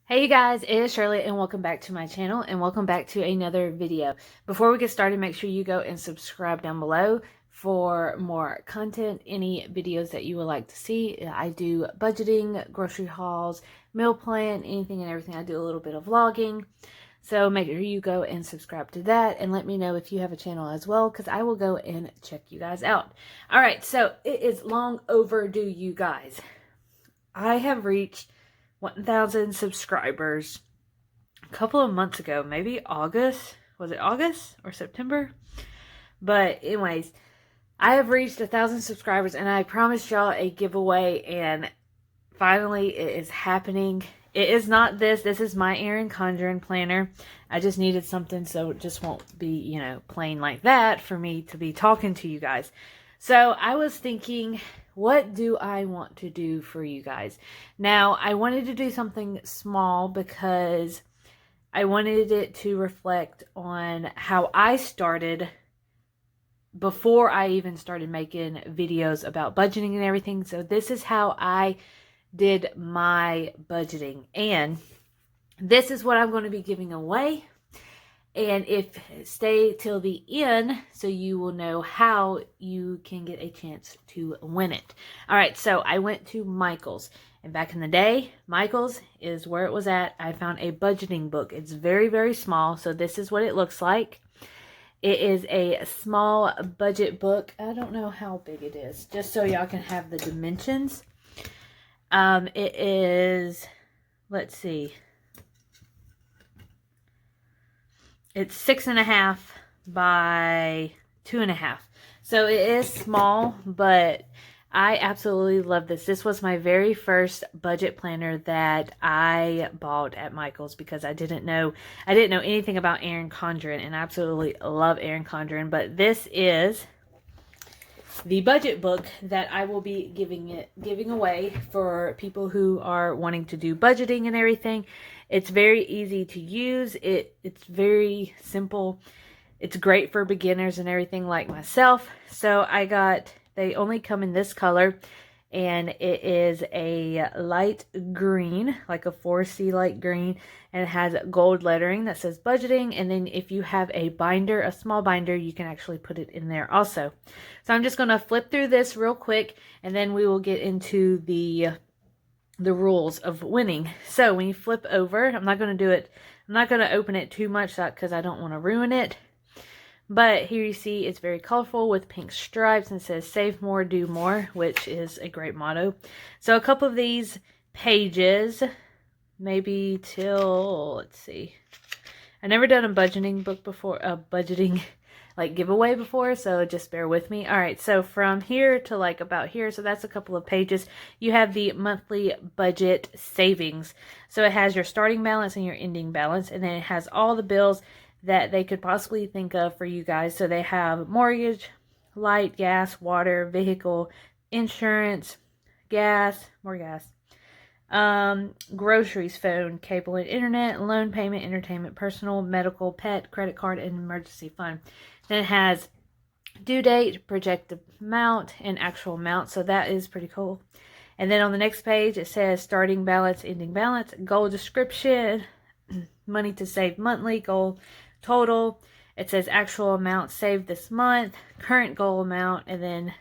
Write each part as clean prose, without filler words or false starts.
Hey you guys, it is Shirley and welcome back to my channel and welcome back to another video. Before we get started, make sure you go and subscribe down below for more content, any videos that you would like to see. I do budgeting, grocery hauls, meal plan, anything and everything. I do a little bit of vlogging. So make sure you go and subscribe to that and let me know if you have a channel as well, because I will go and check you guys out. Alright, so it is long overdue, you guys. I have reached 1,000 subscribers a couple of months ago, maybe August. Was it August or September? But anyways, I have reached 1,000 subscribers and I promised y'all a giveaway, and finally it is happening. It is not this. This is my Erin Condren planner. I just needed something so it just won't be, plain like that for me to be talking to you guys. So I was thinking, what do I want to do for you guys? Now, I wanted to do something small because I wanted it to reflect on how I started before I even started making videos about budgeting and everything. So this is how I did my budgeting, and this is what I'm going to be giving away. And stay till the end so you will know how you can get a chance to win it. All right, so I went to Michael's, and back in the day, Michael's is where it was at. I found a budgeting book. It's very, very small, so this is what it looks like. It is a small budget book. I don't know how big it is, just so y'all can have the dimensions. It is, let's see. It's 6.5 by 2.5. So it is small, but I absolutely love this. This was my very first budget planner that I bought at Michael's because I didn't know anything about Erin Condren, and I absolutely love Erin Condren. But this is the budget book that I will be giving away for people who are wanting to do budgeting and everything. It's very easy to use. It's very simple. It's great for beginners and everything like myself. So they only come in this color, and it is a light green, like a 4C light green, and it has gold lettering that says budgeting. And then if you have a binder, a small binder, you can actually put it in there also. So I'm just going to flip through this real quick, and then we will get into the rules of winning. So when you flip over, I'm not going to open it too much because I don't want to ruin it. But here you see it's very colorful with pink stripes, and it says save more, do more, which is a great motto. So a couple of these pages, maybe till, let's see. I've never done a budgeting book before, a budgeting like giveaway before, so just bear with me. All right, so from here to like about here, so that's a couple of pages. You have the monthly budget savings. So it has your starting balance and your ending balance, and then it has all the bills that they could possibly think of for you guys. So they have mortgage, light, gas, water, vehicle, insurance, more gas, groceries, phone, cable and internet, loan payment, entertainment, personal, medical, pet, credit card, and emergency fund. Then it has due date, projected amount, and actual amount. So that is pretty cool. And then on the next page, it says starting balance, ending balance, goal description, money to save monthly, goal total. It says actual amount saved this month, current goal amount, and then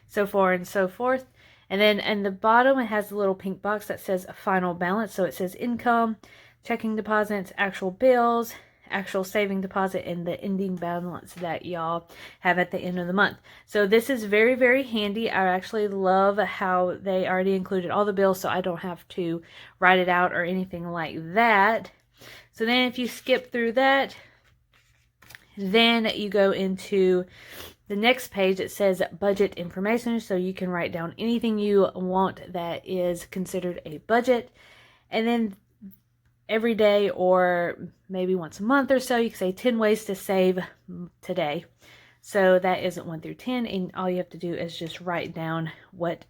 so forth and so forth. And then in the bottom, it has a little pink box that says final balance. So it says income, checking deposits, actual bills, actual saving deposit, and the ending balance that y'all have at the end of the month. So this is very, very handy. I actually love how they already included all the bills, so I don't have to write it out or anything like that. So then if you skip through that, then you go into the next page. It says budget information, so you can write down anything you want that is considered a budget. And then every day, or maybe once a month or so, you can say 10 ways to save today. So that is 1 through 10, and all you have to do is just write down what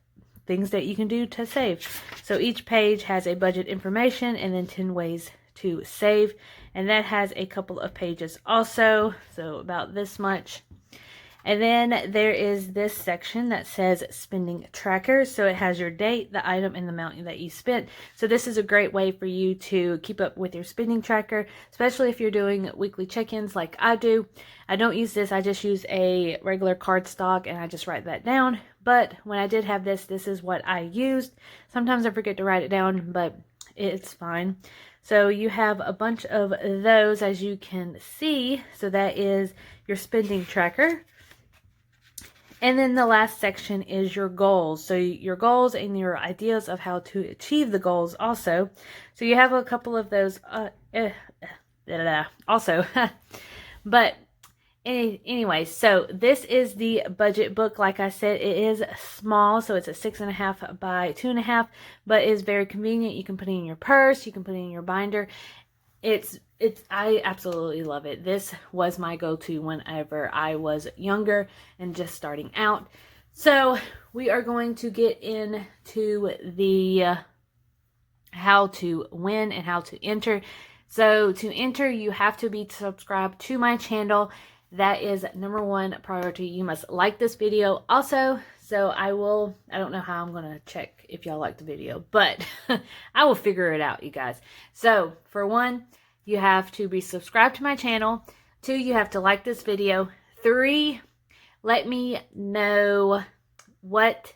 things that you can do to save. So each page has a budget information and then 10 ways to save, and that has a couple of pages also, so about this much. And then there is this section that says spending tracker. So it has your date, the item, and the amount that you spent. So this is a great way for you to keep up with your spending tracker, especially if you're doing weekly check-ins like I do. I don't use this. I just use a regular card stock and I just write that down. But when I did have this, this is what I used. Sometimes I forget to write it down, but it's fine. So you have a bunch of those, as you can see. So that is your spending tracker. And then the last section is your goals. So your goals and your ideas of how to achieve the goals also. So you have a couple of those also. But anyway, so this is the budget book. Like I said, it is small, so it's a 6.5 by 2.5, but it is very convenient. You can put it in your purse, you can put it in your binder. I absolutely love it. This was my go-to whenever I was younger and just starting out. So we are going to get into the how to win and how to enter. So to enter, you have to be subscribed to my channel. That is number one priority. You must like this video also. So I don't know how I'm going to check if y'all like the video, but I will figure it out, you guys. So for one, you have to be subscribed to my channel. 2, you have to like this video. 3, let me know what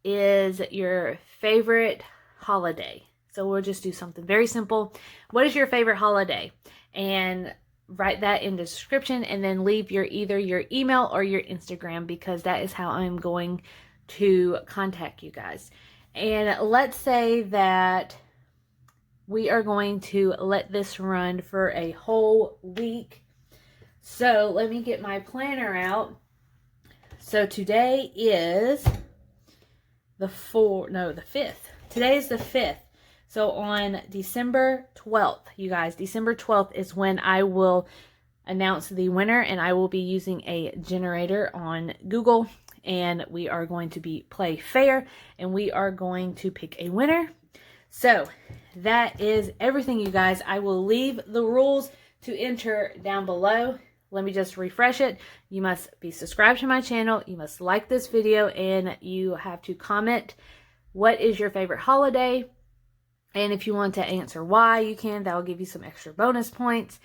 is your favorite holiday. So we'll just do something very simple. What is your favorite holiday? And write that in the description, and then leave either your email or your Instagram, because that is how I'm going to contact you guys. And let's say that we are going to let this run for a whole week. So let me get my planner out. So today is the 5th. Today is the 5th. So on December 12th, you guys, December 12th is when I will announce the winner, and I will be using a generator on Google, and we are going to play fair, and we are going to pick a winner. So that is everything, you guys. I will leave the rules to enter down below. Let me just refresh it. You must be subscribed to my channel. You must like this video, and you have to comment what is your favorite holiday. And if you want to answer why, you can. That will give you some extra bonus points.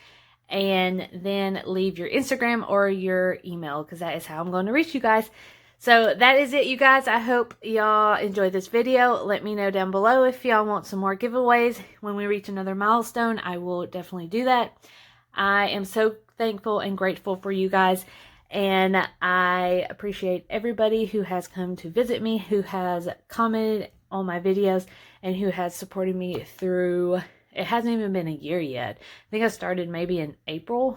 And then leave your Instagram or your email, because that is how I'm going to reach you guys. So that is it, you guys. I hope y'all enjoyed this video. Let me know down below if y'all want some more giveaways. When we reach another milestone, I will definitely do that. I am so thankful and grateful for you guys. And I appreciate everybody who has come to visit me, who has commented on my videos, and who has supported me through, it hasn't even been a year yet. I think I started maybe in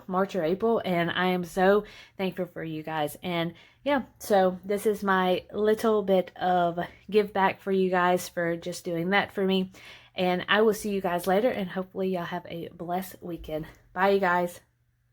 March or April, and I am so thankful for you guys. And yeah, so this is my little bit of give back for you guys for just doing that for me. And I will see you guys later, and hopefully y'all have a blessed weekend. Bye, you guys.